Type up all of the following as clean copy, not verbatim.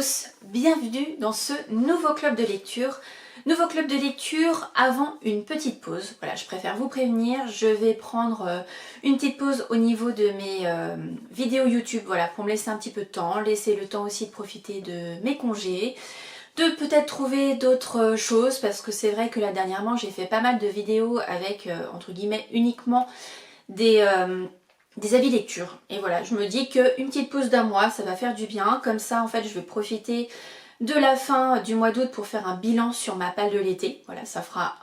tous, bienvenue dans ce nouveau club de lecture. Nouveau club de lecture avant une petite pause. Voilà, je préfère vous prévenir, je vais prendre une petite pause au niveau de mes vidéos YouTube, voilà, pour me laisser un petit peu de temps, laisser le temps aussi de profiter de mes congés, de peut-être trouver d'autres choses, parce que c'est vrai que là dernièrement j'ai fait pas mal de vidéos avec, entre guillemets, uniquement des avis lecture. Et voilà, je me dis qu'une petite pause d'un mois, ça va faire du bien. Comme ça, en fait, je vais profiter de la fin du mois d'août pour faire un bilan sur ma palle de l'été. Voilà, ça fera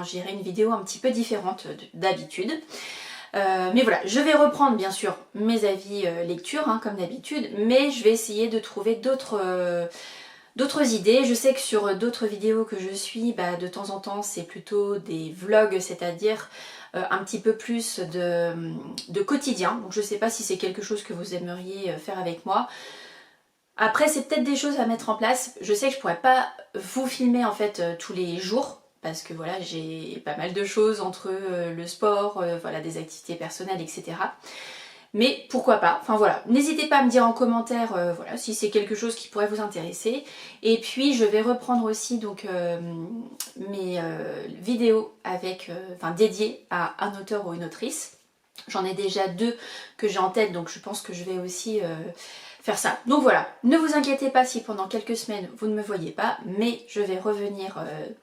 j'irai une vidéo un petit peu différente d'habitude. Mais voilà, je vais reprendre bien sûr mes avis lecture, hein, comme d'habitude, mais je vais essayer de trouver d'autres idées. Je sais que sur d'autres vidéos que je suis, de temps en temps c'est plutôt des vlogs, c'est-à-dire un petit peu plus de quotidien. Donc je sais pas si c'est quelque chose que vous aimeriez faire avec moi. Après c'est peut-être des choses à mettre en place. Je sais que je pourrais pas vous filmer en fait tous les jours, parce que voilà, j'ai pas mal de choses entre le sport, voilà, des activités personnelles, etc. Mais pourquoi pas, enfin voilà, n'hésitez pas à me dire en commentaire voilà, si c'est quelque chose qui pourrait vous intéresser. Et puis je vais reprendre aussi donc mes vidéos avec, dédiées à un auteur ou une autrice. J'en ai déjà 2 que j'ai en tête, donc je pense que je vais aussi faire ça. Donc voilà, ne vous inquiétez pas si pendant quelques semaines vous ne me voyez pas, mais je vais revenir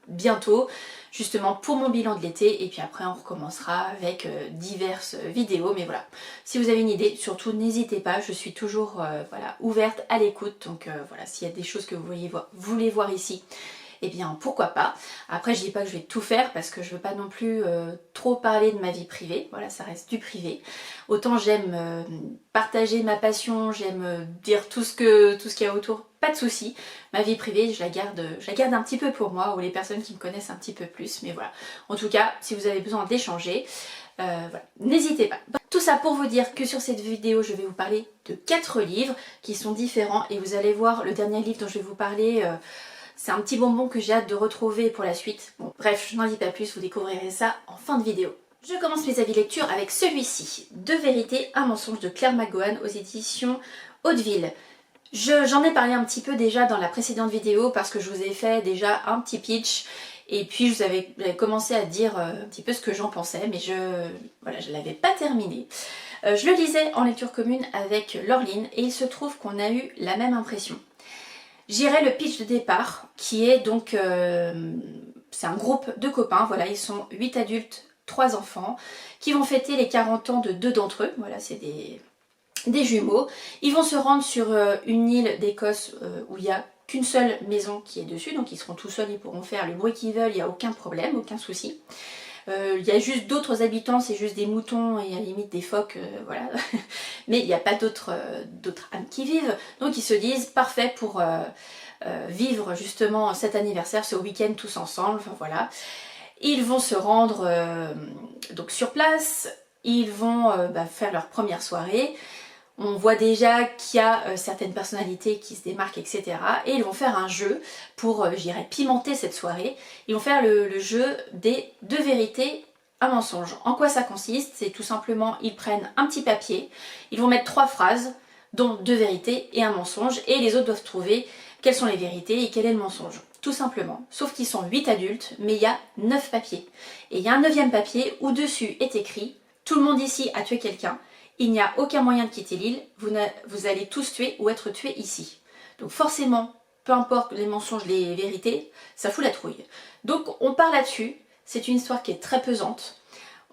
bientôt, justement pour mon bilan de l'été, et puis après on recommencera avec diverses vidéos. Mais voilà, si vous avez une idée, surtout n'hésitez pas, je suis toujours voilà, ouverte à l'écoute. Donc voilà, s'il y a des choses que vous voulez voir ici, eh bien pourquoi pas. Après je dis pas que je vais tout faire, parce que je veux pas non plus trop parler de ma vie privée, voilà, ça reste du privé. Autant j'aime partager ma passion, j'aime dire tout ce qu'il y a autour, pas de souci. Ma vie privée je la garde un petit peu pour moi, ou les personnes qui me connaissent un petit peu plus. Mais voilà, en tout cas si vous avez besoin d'échanger, voilà, n'hésitez pas. Tout ça pour vous dire que sur cette vidéo je vais vous parler de 4 livres qui sont différents, et vous allez voir le dernier livre dont je vais vous parler, c'est un petit bonbon que j'ai hâte de retrouver pour la suite. Bon, bref, je n'en dis pas plus, vous découvrirez ça en fin de vidéo. Je commence mes avis lecture avec celui-ci, Deux vérités, un mensonge de Claire McGowan aux éditions Hauteville. J'en ai parlé un petit peu déjà dans la précédente vidéo, parce que je vous ai fait déjà un petit pitch, et puis j'avais commencé à dire un petit peu ce que j'en pensais, mais je ne l'avais pas terminé. Je le lisais en lecture commune avec Laureline, et il se trouve qu'on a eu la même impression. J'irai le pitch de départ, qui est donc, c'est un groupe de copains, voilà, ils sont 8 adultes, 3 enfants, qui vont fêter les 40 ans de 2 d'entre eux, voilà, c'est des jumeaux. Ils vont se rendre sur une île d'Écosse où il n'y a qu'une seule maison qui est dessus, donc ils seront tout seuls, ils pourront faire le bruit qu'ils veulent, il n'y a aucun problème, aucun souci. Il y a juste d'autres habitants, c'est juste des moutons et à la limite des phoques, voilà. Mais il n'y a pas d'autres âmes qui vivent. Donc ils se disent parfait pour vivre justement cet anniversaire, ce week-end tous ensemble, enfin voilà. Ils vont se rendre donc sur place, ils vont faire leur première soirée. On voit déjà qu'il y a certaines personnalités qui se démarquent, etc. Et ils vont faire un jeu pour, je dirais, pimenter cette soirée. Ils vont faire le jeu des 2 vérités, un mensonge. En quoi ça consiste? C'est tout simplement, ils prennent un petit papier, ils vont mettre 3 phrases, dont 2 vérités et un mensonge, et les autres doivent trouver quelles sont les vérités et quel est le mensonge. Tout simplement. Sauf qu'ils sont 8 adultes, mais il y a 9 papiers. Et il y a un 9e papier où dessus est écrit « Tout le monde ici a tué quelqu'un ». Il n'y a aucun moyen de quitter l'île, vous allez tous tuer ou être tués ici. Donc forcément, peu importe les mensonges, les vérités, ça fout la trouille. Donc on part là-dessus, c'est une histoire qui est très pesante.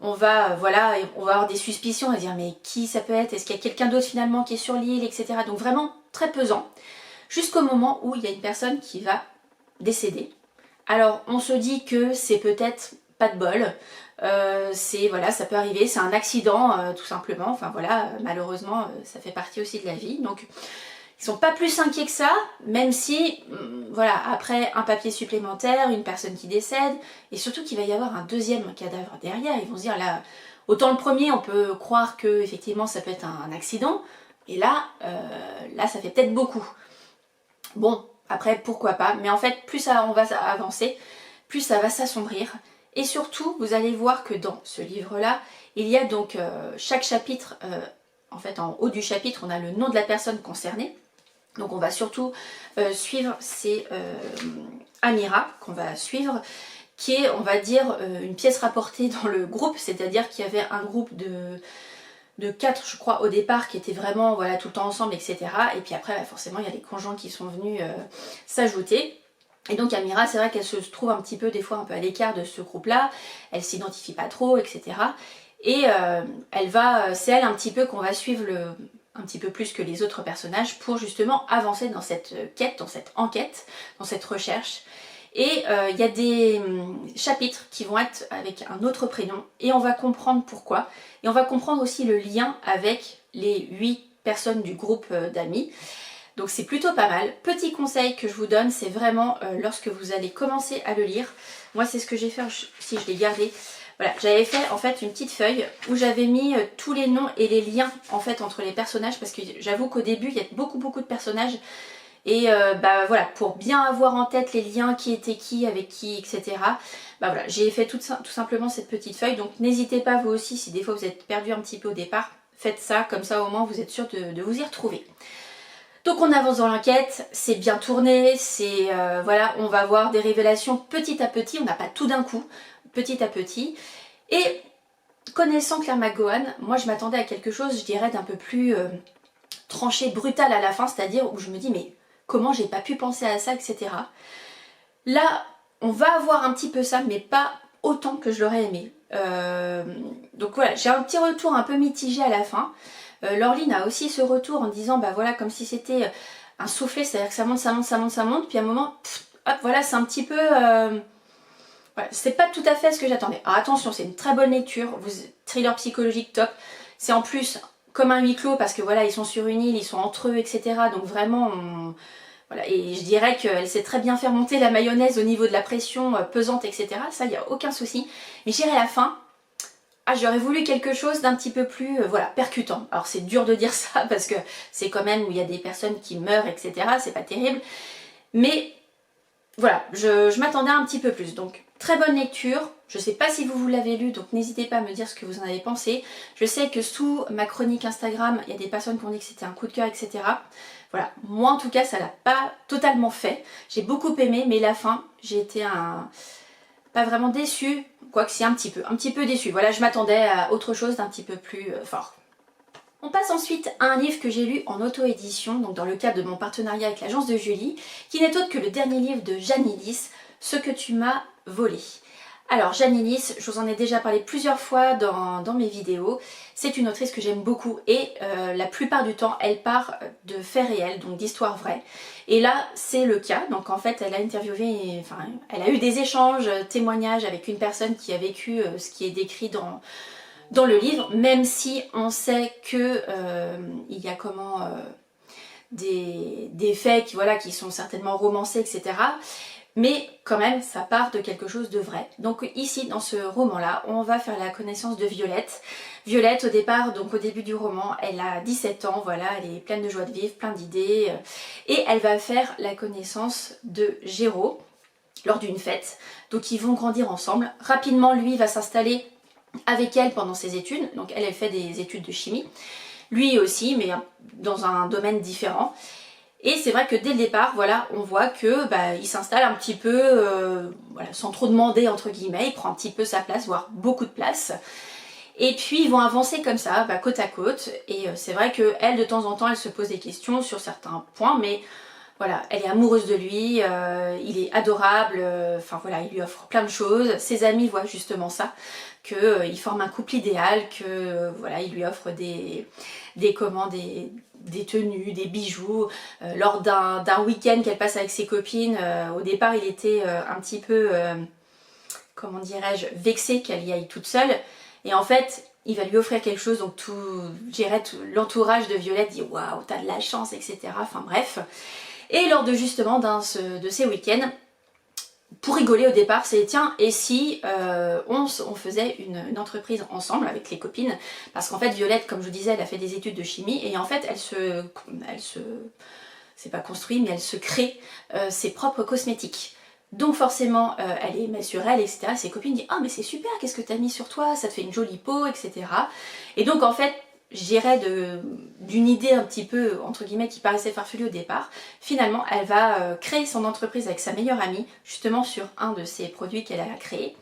On va avoir des suspicions, on va dire mais qui ça peut être? Est-ce qu'il y a quelqu'un d'autre finalement qui est sur l'île, etc. Donc vraiment très pesant. Jusqu'au moment où il y a une personne qui va décéder. Alors on se dit que c'est peut-être pas de bol. Voilà, ça peut arriver, c'est un accident tout simplement, enfin voilà, malheureusement ça fait partie aussi de la vie, donc ils sont pas plus inquiets que ça, même si, voilà, après un papier supplémentaire, une personne qui décède, et surtout qu'il va y avoir un 2e cadavre derrière. Ils vont se dire là, autant le premier on peut croire que effectivement ça peut être un accident, et là, là ça fait peut-être beaucoup. Bon, après pourquoi pas, mais en fait plus on va avancer, plus ça va s'assombrir. Et surtout, vous allez voir que dans ce livre-là, il y a donc chaque chapitre, en fait en haut du chapitre, on a le nom de la personne concernée. Donc on va surtout suivre, c'est Amira qu'on va suivre, qui est, on va dire, une pièce rapportée dans le groupe, c'est-à-dire qu'il y avait un groupe de 4 je crois au départ qui étaient vraiment voilà, tout le temps ensemble, etc. Et puis après bah, forcément il y a les conjoints qui sont venus s'ajouter. Et donc Amira, c'est vrai qu'elle se trouve un petit peu des fois un peu à l'écart de ce groupe là, elle s'identifie pas trop, etc. Et c'est elle un petit peu qu'on va suivre un petit peu plus que les autres personnages pour justement avancer dans cette quête, dans cette enquête, dans cette recherche. Et il y a des chapitres qui vont être avec un autre prénom et on va comprendre pourquoi. Et on va comprendre aussi le lien avec les 8 personnes du groupe d'amis. Donc c'est plutôt pas mal. Petit conseil que je vous donne, c'est vraiment lorsque vous allez commencer à le lire. Moi c'est ce que j'ai fait, si je l'ai gardé. Voilà, j'avais fait en fait une petite feuille où j'avais mis tous les noms et les liens en fait entre les personnages parce que j'avoue qu'au début il y a beaucoup de personnages. Et bah voilà, pour bien avoir en tête les liens, qui était qui, avec qui, etc. Bah voilà, j'ai fait tout simplement cette petite feuille. Donc n'hésitez pas vous aussi, si des fois vous êtes perdu un petit peu au départ, faites ça, comme ça au moins vous êtes sûr de vous y retrouver. Donc on avance dans l'enquête, c'est bien tourné, c'est voilà, on va voir des révélations petit à petit, on n'a pas tout d'un coup, petit à petit. Et connaissant Claire McGowan, moi je m'attendais à quelque chose, je dirais, d'un peu plus tranché, brutal à la fin, c'est-à-dire où je me dis mais comment j'ai pas pu penser à ça, etc. Là, on va avoir un petit peu ça, mais pas autant que je l'aurais aimé. Donc voilà, j'ai un petit retour un peu mitigé à la fin. Laureline a aussi ce retour en disant, bah voilà, comme si c'était un soufflet, c'est-à-dire que ça monte, ça monte, ça monte, ça monte, puis à un moment, hop, voilà, c'est un petit peu... voilà, c'est pas tout à fait ce que j'attendais. Alors attention, c'est une très bonne lecture, thriller psychologique top. C'est en plus comme un huis clos parce que voilà, ils sont sur une île, ils sont entre eux, etc. Donc vraiment, voilà, et je dirais qu'elle sait très bien faire monter la mayonnaise au niveau de la pression pesante, etc. Ça, il n'y a aucun souci. Mais j'irai à la fin, j'aurais voulu quelque chose d'un petit peu plus voilà, percutant. Alors c'est dur de dire ça parce que c'est quand même où il y a des personnes qui meurent, etc. C'est pas terrible. Mais voilà, je m'attendais un petit peu plus. Donc très bonne lecture. Je sais pas si vous l'avez lu, donc n'hésitez pas à me dire ce que vous en avez pensé. Je sais que sous ma chronique Instagram, il y a des personnes qui ont dit que c'était un coup de cœur, etc. Voilà, moi en tout cas ça l'a pas totalement fait. J'ai beaucoup aimé, mais la fin, j'ai été pas vraiment déçue, quoique c'est un petit peu déçue. Voilà, je m'attendais à autre chose d'un petit peu plus fort. On passe ensuite à un livre que j'ai lu en auto-édition, donc dans le cadre de mon partenariat avec l'agence de Julie, qui n'est autre que le dernier livre de Jeanne Illis, Ce que tu m'as volé. Alors Jeanne Illis, je vous en ai déjà parlé plusieurs fois dans mes vidéos, c'est une autrice que j'aime beaucoup et la plupart du temps elle part de faits réels, donc d'histoires vraies. Et là c'est le cas, donc en fait elle a interviewé, enfin elle a eu des échanges, témoignages avec une personne qui a vécu ce qui est décrit dans le livre, même si on sait que il y a des faits qui sont certainement romancés, etc. Mais quand même, ça part de quelque chose de vrai. Donc ici, dans ce roman-là, on va faire la connaissance de Violette. Violette, au départ, donc au début du roman, elle a 17 ans, voilà, elle est pleine de joie de vivre, plein d'idées. Et elle va faire la connaissance de Géraud lors d'une fête. Donc ils vont grandir ensemble. Rapidement, lui va s'installer avec elle pendant ses études. Donc elle fait des études de chimie. Lui aussi, mais dans un domaine différent. Et c'est vrai que dès le départ, voilà, on voit que il s'installe un petit peu, voilà, sans trop demander entre guillemets, il prend un petit peu sa place, voire beaucoup de place. Et puis ils vont avancer comme ça, côte à côte. Et c'est vrai qu'elle, de temps en temps, elle se pose des questions sur certains points, mais voilà, elle est amoureuse de lui, il est adorable, enfin voilà, il lui offre plein de choses. Ses amis voient justement ça, qu'ils forment un couple idéal, que voilà, il lui offre des tenues, des bijoux. Lors d'un week-end qu'elle passe avec ses copines, au départ il était un petit peu, comment dirais-je, vexé qu'elle y aille toute seule. Et en fait, il va lui offrir quelque chose, donc tout l'entourage de Violette dit waouh, t'as de la chance, etc. Enfin bref. Et lors de justement de ces week-ends, pour rigoler au départ, c'est tiens, et si on faisait une entreprise ensemble avec les copines, parce qu'en fait Violette, comme je vous disais, elle a fait des études de chimie et en fait elle se c'est pas construit, mais elle se crée ses propres cosmétiques. Donc forcément elle met sur elle, etc. Ses copines disent ah mais c'est super, qu'est-ce que t'as mis sur toi, ça te fait une jolie peau, etc. Et donc en fait je dirais d'une idée un petit peu, entre guillemets, qui paraissait farfelue au départ, finalement elle va créer son entreprise avec sa meilleure amie, justement sur un de ces produits qu'elle a créé.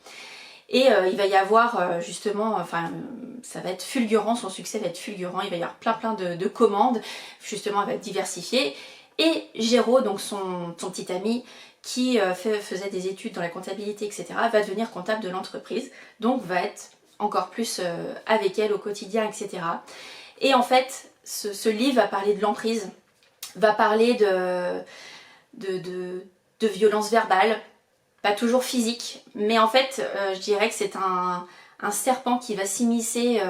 Et il va y avoir justement, enfin ça va être fulgurant, son succès va être fulgurant, il va y avoir plein de commandes, justement elle va être diversifiée. Et Géraud, donc son petit ami qui faisait des études dans la comptabilité, etc., va devenir comptable de l'entreprise, donc va être encore plus avec elle au quotidien, etc. Et en fait, ce livre va parler de l'emprise, va parler de violence verbale, pas toujours physique, mais en fait, je dirais que c'est un serpent qui va s'immiscer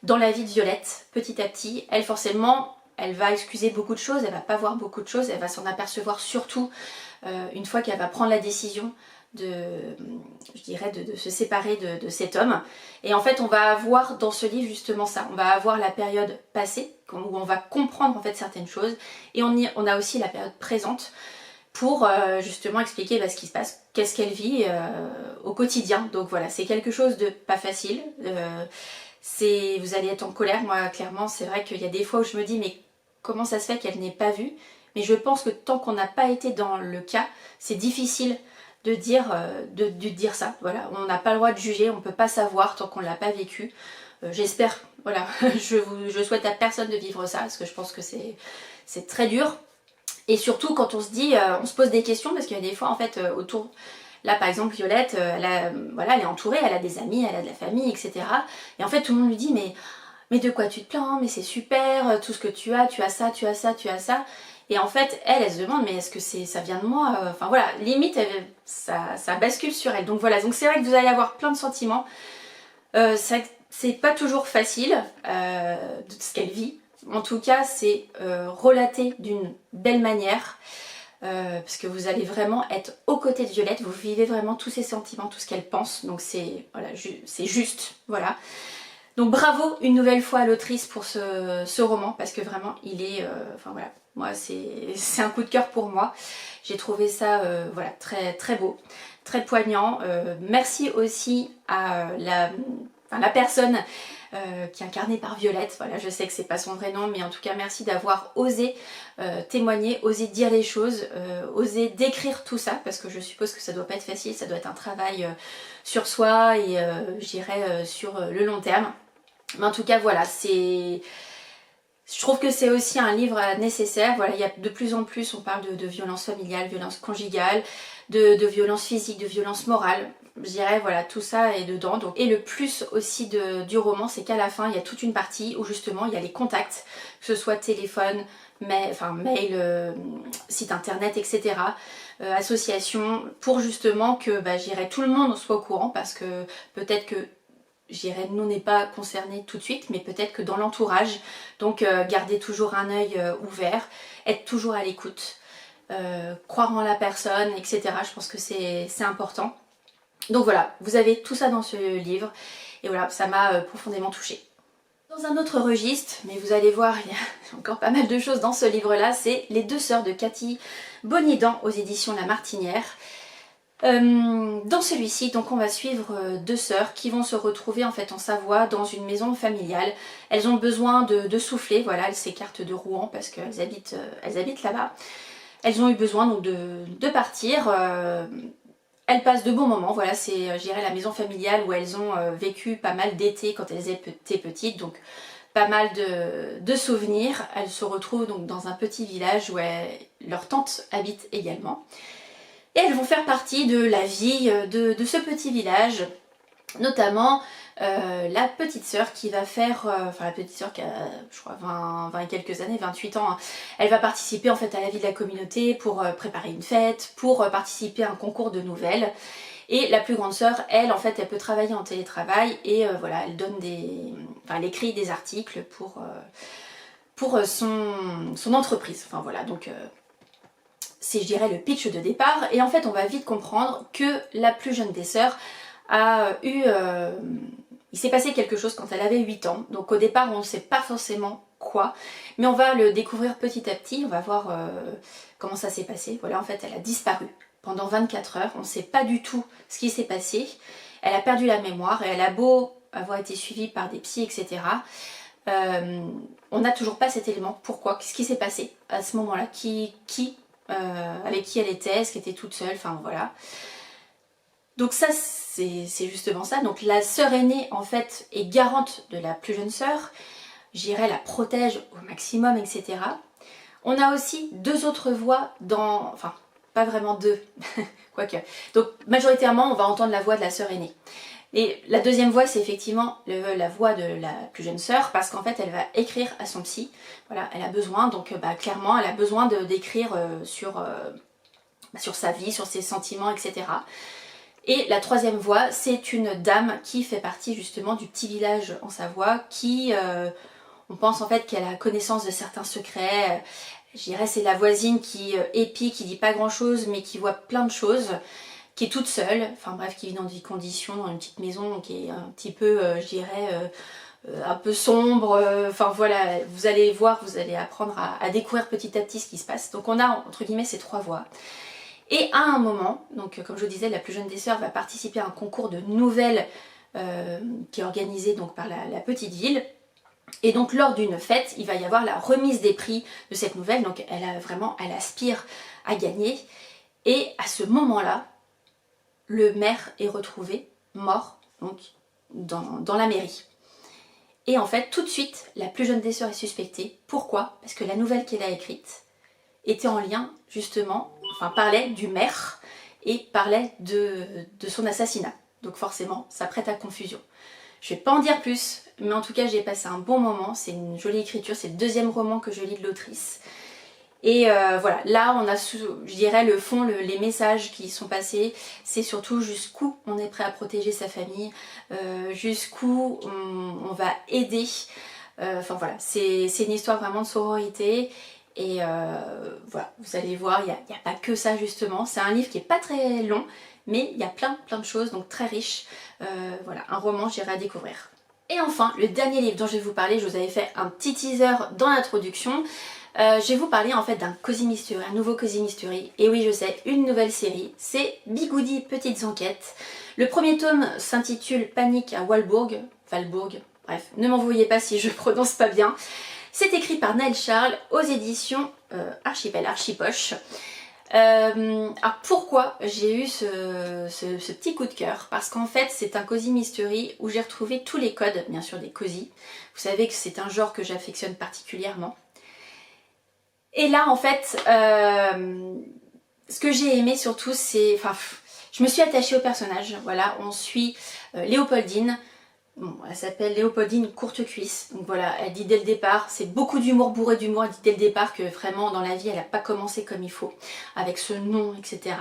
dans la vie de Violette, petit à petit. Elle, forcément, elle va excuser beaucoup de choses, elle va pas voir beaucoup de choses, elle va s'en apercevoir surtout une fois qu'elle va prendre la décision je dirais, de se séparer de cet homme. Et en fait, on va avoir dans ce livre justement ça. On va avoir la période passée, où on va comprendre en fait certaines choses, et on a aussi la période présente, pour justement expliquer ce qui se passe, qu'est-ce qu'elle vit au quotidien. Donc voilà, c'est quelque chose de pas facile. Vous allez être en colère, moi clairement, c'est vrai qu'il y a des fois où je me dis mais comment ça se fait qu'elle n'ait pas vu? Mais je pense que tant qu'on n'a pas été dans le cas, c'est difficile de dire, de dire ça. Voilà, on n'a pas le droit de juger, on ne peut pas savoir tant qu'on ne l'a pas vécu. J'espère, voilà, je souhaite à personne de vivre ça, parce que je pense que c'est très dur. Et surtout quand on se dit, on se pose des questions, parce qu'il y a des fois en fait autour, là par exemple Violette, voilà, elle est entourée, elle a des amis, elle a de la famille, etc. Et en fait tout le monde lui dit mais de quoi tu te plains, mais c'est super, tout ce que tu as ça, tu as ça, tu as ça. Et en fait elle se demande mais est-ce que ça vient de moi, enfin voilà, limite ça bascule sur elle. Donc voilà, donc c'est vrai que vous allez avoir plein de sentiments, c'est pas toujours facile de ce qu'elle vit. En tout cas, c'est relaté d'une belle manière, parce que vous allez vraiment être aux côtés de Violette, vous vivez vraiment tous ses sentiments, tout ce qu'elle pense, donc c'est voilà, c'est juste, voilà. Donc bravo une nouvelle fois à l'autrice pour ce roman, parce que vraiment il est, enfin voilà, moi c'est un coup de cœur pour moi. J'ai trouvé ça voilà, très, très beau, très poignant. Merci aussi à la personne qui est incarnée par Violette. Voilà, je sais que c'est pas son vrai nom, mais en tout cas merci d'avoir osé témoigner, osé dire les choses, osé décrire tout ça, parce que je suppose que ça doit pas être facile, ça doit être un travail sur soi et je dirais sur le long terme. Mais en tout cas voilà, je trouve que c'est aussi un livre nécessaire. Voilà, il y a de plus en plus, on parle de violence familiale, violence conjugale, de violence physique, de violence morale. Je dirais, voilà, tout ça est dedans. Donc, et le plus aussi du roman, c'est qu'à la fin, il y a toute une partie où justement, il y a les contacts, que ce soit téléphone, mail, site internet, etc. Association, pour justement que, je dirais, tout le monde soit au courant, parce que peut-être que je dirais, nous n'est pas concerné tout de suite, mais peut-être que dans l'entourage, donc garder toujours un œil ouvert, être toujours à l'écoute, croire en la personne, etc. Je pense que c'est important. Donc voilà, vous avez tout ça dans ce livre, et voilà, ça m'a profondément touchée. Dans un autre registre, mais vous allez voir, il y a encore pas mal de choses dans ce livre-là, c'est Les deux sœurs de Cathy Bonidan aux éditions La Martinière. Dans celui-ci, donc on va suivre deux sœurs qui vont se retrouver en fait en Savoie dans une maison familiale. Elles ont besoin de souffler, voilà, elles s'écartent de Rouen parce qu'elles habitent là-bas. Elles ont eu besoin donc de partir. Elles passent de bons moments, voilà, c'est je dirais la maison familiale où elles ont vécu pas mal d'été quand elles étaient petites, donc pas mal de souvenirs. Elles se retrouvent donc dans un petit village où leur tante habite également. Et elles vont faire partie de la vie de ce petit village, notamment la petite sœur qui va faire, enfin la petite sœur qui a je crois 20 et quelques années, 28 ans, hein. Elle va participer en fait à la vie de la communauté pour préparer une fête, pour participer à un concours de nouvelles. Et la plus grande sœur, elle en fait, elle peut travailler en télétravail et voilà, elle donne elle écrit des articles pour son entreprise. Enfin voilà, donc c'est je dirais le pitch de départ, et en fait on va vite comprendre que la plus jeune des sœurs a eu... il s'est passé quelque chose quand elle avait 8 ans, donc au départ on ne sait pas forcément quoi, mais on va le découvrir petit à petit, on va voir comment ça s'est passé. Voilà, en fait elle a disparu pendant 24 heures, on ne sait pas du tout ce qui s'est passé, elle a perdu la mémoire et elle a beau avoir été suivie par des psys, etc. On n'a toujours pas cet élément. Pourquoi? Qu'est-ce qui s'est passé à ce moment-là? Avec qui elle était? Est-ce qu'elle était toute seule? Enfin voilà. Donc ça, c'est justement ça. Donc la sœur aînée, en fait, est garante de la plus jeune sœur. J'irai la protège au maximum, etc. On a aussi deux autres voix dans... Enfin, pas vraiment deux, quoique. Donc majoritairement, on va entendre la voix de la sœur aînée. Et la deuxième voix, c'est effectivement la voix de la plus jeune sœur, parce qu'en fait, elle va écrire à son psy. Voilà, elle a besoin, donc clairement, elle a besoin d'écrire sur sa vie, sur ses sentiments, etc. Et la troisième voix, c'est une dame qui fait partie justement du petit village en Savoie, qui, on pense en fait qu'elle a connaissance de certains secrets. Je dirais c'est la voisine qui épie, qui dit pas grand chose, mais qui voit plein de choses, qui est toute seule, enfin bref, qui vit dans des conditions, dans une petite maison qui est un petit peu, je dirais, un peu sombre, enfin voilà, vous allez voir, vous allez apprendre à découvrir petit à petit ce qui se passe. Donc on a entre guillemets ces trois voix. Et à un moment, donc comme je vous disais, la plus jeune des sœurs va participer à un concours de nouvelles qui est organisé donc par la petite ville. Et donc lors d'une fête, il va y avoir la remise des prix de cette nouvelle, donc elle aspire à gagner. Et à ce moment-là, le maire est retrouvé mort donc dans la mairie. Et en fait, tout de suite, la plus jeune des sœurs est suspectée. Pourquoi? Parce que la nouvelle qu'elle a écrite était en lien justement, enfin parlait du maire et parlait de son assassinat. Donc forcément, ça prête à confusion. Je ne vais pas en dire plus, mais en tout cas j'ai passé un bon moment, c'est une jolie écriture, c'est le deuxième roman que je lis de l'autrice. Et voilà, là on a, je dirais, le fond, les messages qui sont passés, c'est surtout jusqu'où on est prêt à protéger sa famille, jusqu'où on va aider. Enfin voilà, c'est une histoire vraiment de sororité. Et voilà, vous allez voir, il n'y a pas que ça justement. C'est un livre qui n'est pas très long, mais il y a plein de choses, donc très riche. Voilà, un roman, j'irai à découvrir. Et enfin, le dernier livre dont je vais vous parler, je vous avais fait un petit teaser dans l'introduction. Je vais vous parler en fait d'un Cozy Mystery, un nouveau Cozy Mystery. Et oui, je sais, une nouvelle série, c'est Bigoudi Petites Enquêtes. Le premier tome s'intitule Panique à Walbourg, bref, ne m'en vouliez pas si je prononce pas bien. C'est écrit par Naël Charles aux éditions Archipel, Archipoche. Alors pourquoi j'ai eu ce petit coup de cœur? Parce qu'en fait c'est un Cozy Mystery où j'ai retrouvé tous les codes, bien sûr des cozy. Vous savez que c'est un genre que j'affectionne particulièrement. Et là en fait, ce que j'ai aimé surtout c'est... Enfin, je me suis attachée au personnage. Voilà, on suit Léopoldine. Bon, elle s'appelle Léopoldine Courtecuisse, donc voilà, elle dit dès le départ, c'est beaucoup d'humour, bourré d'humour, elle dit dès le départ que vraiment dans la vie elle n'a pas commencé comme il faut, avec ce nom, etc.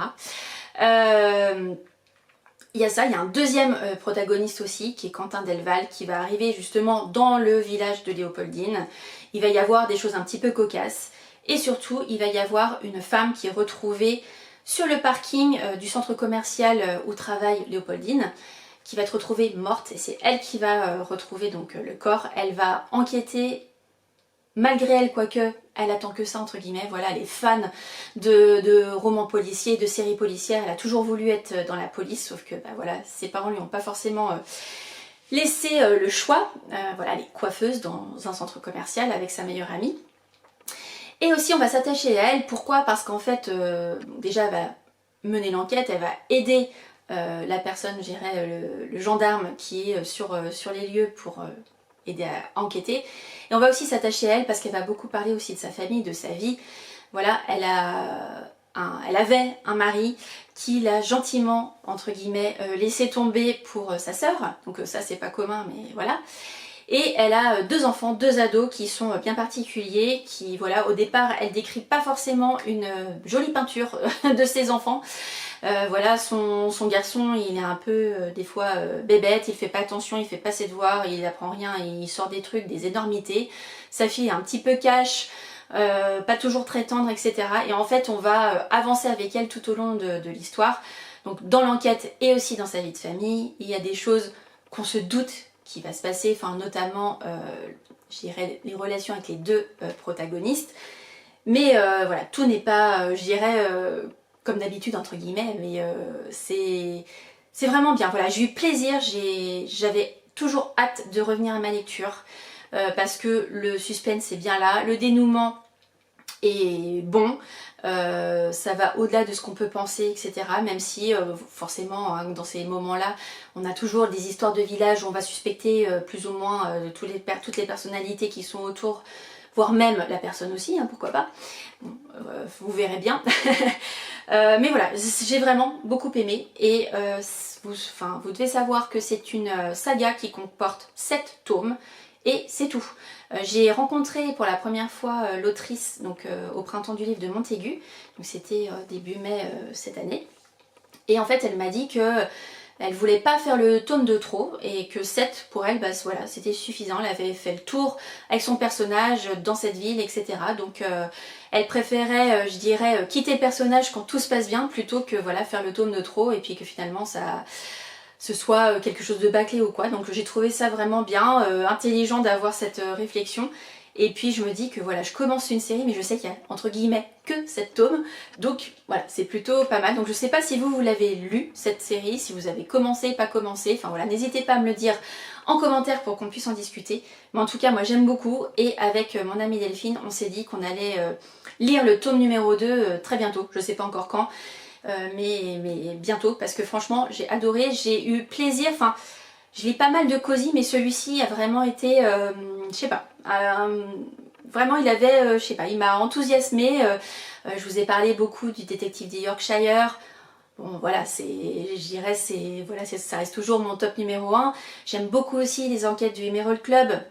Il y a ça, il y a un deuxième protagoniste aussi, qui est Quentin Delval, qui va arriver justement dans le village de Léopoldine. Il va y avoir des choses un petit peu cocasses, et surtout il va y avoir une femme qui est retrouvée sur le parking du centre commercial où travaille Léopoldine, qui va être retrouvée morte, et c'est elle qui va retrouver donc le corps. Elle va enquêter malgré elle, quoique elle attend que ça entre guillemets. Voilà, elle est fan de romans policiers, de séries policières, elle a toujours voulu être dans la police, sauf que bah, voilà, ses parents lui ont pas forcément laissé le choix. Voilà, elle est coiffeuse dans un centre commercial avec sa meilleure amie. Et aussi on va s'attacher à elle, pourquoi? Parce qu'en fait, déjà elle va mener l'enquête, elle va aider la personne, je dirais le gendarme qui est sur les lieux pour aider à enquêter. Et on va aussi s'attacher à elle parce qu'elle va beaucoup parler aussi de sa famille, de sa vie. Voilà, elle avait un mari qui l'a gentiment, entre guillemets, laissé tomber pour sa sœur. Donc ça c'est pas commun, mais voilà. Et elle a deux enfants, deux ados qui sont bien particuliers, qui voilà, au départ elle décrit pas forcément une jolie peinture de ses enfants. Voilà, son garçon il est un peu des fois bébête, il fait pas attention, il fait pas ses devoirs, il apprend rien, il sort des trucs, des énormités. Sa fille est un petit peu cash, pas toujours très tendre, etc. Et en fait on va avancer avec elle tout au long de l'histoire. Donc dans l'enquête et aussi dans sa vie de famille, il y a des choses qu'on se doute qui va se passer, enfin notamment je dirais les relations avec les deux protagonistes. Mais voilà, tout n'est pas, je dirais, comme d'habitude entre guillemets, mais c'est vraiment bien. Voilà, j'ai eu plaisir, j'avais toujours hâte de revenir à ma lecture. parce que le suspense est bien là, le dénouement est bon, ça va au-delà de ce qu'on peut penser, etc. Même si forcément hein, dans ces moments-là, on a toujours des histoires de village où on va suspecter plus ou moins toutes les personnalités qui sont autour, voire même la personne aussi, hein, pourquoi pas. Bon, vous verrez bien. Mais voilà, j'ai vraiment beaucoup aimé et vous devez savoir que c'est une saga qui comporte 7 tomes et c'est tout. J'ai rencontré pour la première fois l'autrice donc au printemps du livre de Montaigu, donc c'était début mai cette année, et en fait elle m'a dit que elle voulait pas faire le tome de trop et que 7 pour elle, bah, voilà, c'était suffisant. Elle avait fait le tour avec son personnage dans cette ville, etc. Donc elle préférait, je dirais, quitter le personnage quand tout se passe bien plutôt que voilà, faire le tome de trop et puis que finalement ce soit quelque chose de bâclé ou quoi. Donc j'ai trouvé ça vraiment bien, intelligent d'avoir cette réflexion. Et puis je me dis que voilà, je commence une série mais je sais qu'il y a entre guillemets que 7 tomes, donc voilà, c'est plutôt pas mal. Donc je sais pas si vous l'avez lu cette série, si vous avez commencé, pas commencé, enfin voilà, n'hésitez pas à me le dire en commentaire pour qu'on puisse en discuter. Mais en tout cas moi j'aime beaucoup et avec mon amie Delphine on s'est dit qu'on allait lire le tome numéro 2 très bientôt, je sais pas encore quand, mais bientôt parce que franchement j'ai adoré, j'ai eu plaisir, enfin je lis pas mal de cosy mais celui-ci a vraiment été, je sais pas, vraiment il avait, je sais pas, il m'a enthousiasmé. Je vous ai parlé beaucoup du détective des Yorkshire. Bon voilà, je dirais voilà, ça reste toujours mon top numéro 1. J'aime beaucoup aussi les enquêtes du Emerald Club,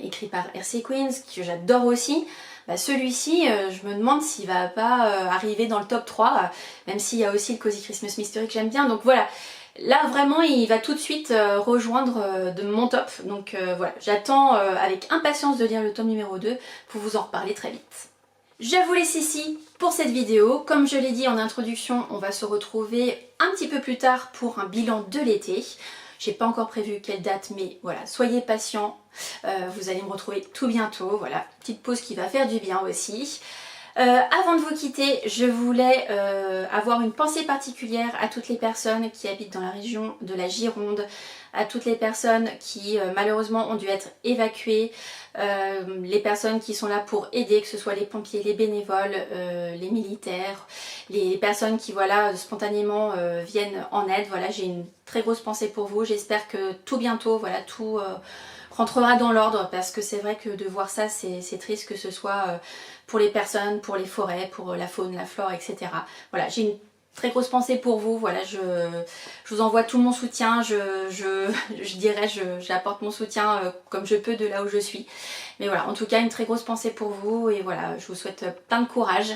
écrit par R.C. Queens, que j'adore aussi. Bah, celui-ci, je me demande s'il va pas arriver dans le top 3, même s'il y a aussi le Cozy Christmas Mystery que j'aime bien. Donc voilà, là vraiment il va tout de suite rejoindre de mon top. Donc voilà, j'attends avec impatience de lire le tome numéro 2 pour vous en reparler très vite. Je vous laisse ici pour cette vidéo. Comme je l'ai dit en introduction, on va se retrouver un petit peu plus tard pour un bilan de l'été. J'ai pas encore prévu quelle date, mais voilà, soyez patients. Vous allez me retrouver tout bientôt. Voilà, petite pause qui va faire du bien aussi. Avant de vous quitter, je voulais avoir une pensée particulière à toutes les personnes qui habitent dans la région de la Gironde, à toutes les personnes qui malheureusement ont dû être évacuées, les personnes qui sont là pour aider, que ce soit les pompiers, les bénévoles, les militaires, les personnes qui voilà spontanément viennent en aide. Voilà, j'ai une très grosse pensée pour vous. J'espère que tout bientôt, voilà, tout rentrera dans l'ordre parce que c'est vrai que de voir ça c'est triste, que ce soit pour les personnes, pour les forêts, pour la faune, la flore, etc. Voilà, j'ai une très grosse pensée pour vous. Voilà, je vous envoie tout mon soutien. J'apporte mon soutien comme je peux de là où je suis. Mais voilà, en tout cas, une très grosse pensée pour vous. Et voilà, je vous souhaite plein de courage.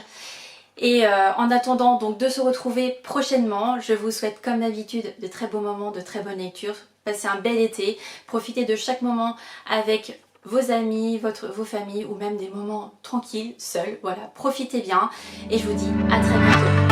Et en attendant donc de se retrouver prochainement, je vous souhaite comme d'habitude de très beaux moments, de très bonnes lectures. Passez un bel été. Profitez de chaque moment avec vos amis, vos familles ou même des moments tranquilles, seuls. Voilà, profitez bien. Et je vous dis à très bientôt.